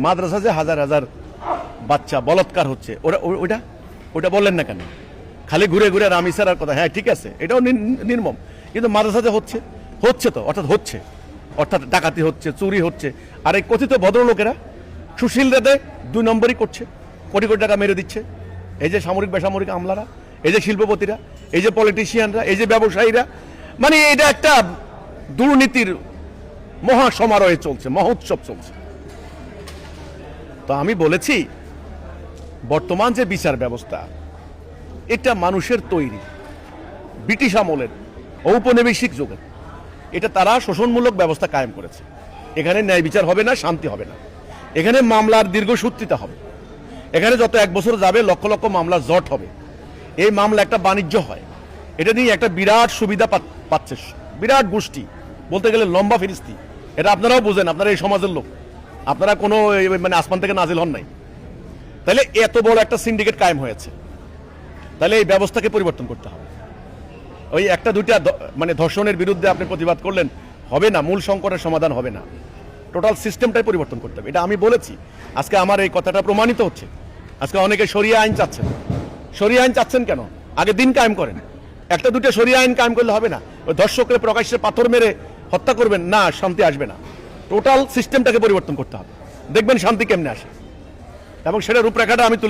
মাদ্রাসা যে হাজার হাজার বাচ্চা বলৎকার হচ্ছে ওটা ওটা বললেন না কেন? খালি ঘুরে ঘুরে রামি স্যার কথা, হ্যাঁ ঠিক আছে, এটাও নির্মম, কিন্তু মাদ্রাসা যে হচ্ছে তো অর্থাৎ ডাকাতি হচ্ছে, চুরি হচ্ছে, আর এই কথিত ভদ্রলোকেরা সুশীলরা দেয় 2 নম্বরই করছে, কোটি কোটি টাকা মেরে দিচ্ছে। এই যে সামরিক বেসামরিক আমলারা, এই যে শিল্পপতিরা, এই যে পলিটিশিয়ানরা, এই যে ব্যবসায়ীরা, মানে এটা একটা দুর্নীতির মহা সমারোহে চলছে, মহোৎসব চলছে। তো আমি বলেছি বর্তমান যে বিচার ব্যবস্থা এটা মানুষের তৈরি, ব্রিটিশ আমলের ঔপনিবেশিক যুগের, এটা তারা শোষণমূলক ব্যবস্থা কায়েম করেছে। এখানে ন্যায় বিচার হবে না, শান্তি হবে না, এখানে মামলার দীর্ঘসূত্রিতা হবে, এখানে যত 1 বছর যাবে লক্ষ লক্ষ মামলা জট হবে, এই মামলা একটা বাণিজ্য হয়, এটা নিয়ে একটা বিরাট সুবিধা পাচ্ছে বিরাট গোষ্ঠী, বলতে গেলে লম্বা ফিরিস্তি। এটা আপনারাও বুঝেন, আপনারা এই সমাজের লোক, আপনারা কোনো মানে আসমান থেকে নাজিল হন নাই। তাহলে এত বড় একটা সিন্ডিকেট কায়েম হয়েছে, তাহলে এই ব্যবস্থাকে পরিবর্তন করতে হবে। ওই একটা দুইটা মানে ধর্ষণের বিরুদ্ধে আপনি প্রতিবাদ করলেন হবে না, মূল সংকটের সমাধান হবে না, টোটাল সিস্টেমটাই পরিবর্তন করতে হবে। এটা আমি বলেছি, আজকে আমার এই কথাটা প্রমাণিত হচ্ছে। আজকে অনেকে শরিয়া আইন চাচ্ছেন। শরিয়া আইন চাচ্ছেন কেন? আগে দিন কায়েম করেন। একটা দুইটা শরিয়া আইন কায়েম করলে হবে না, ওই ধর্ষকরে প্রকাশ্যে পাথর মেরে হত্যা করবেন না, শান্তি আসবে না। টোটাল সিস্টেমটাকে পরিবর্তন করতে হবে, দেখবেন শান্তি কেমনে আসে, এবং সেটা রূপরেখাটা আমি তুলে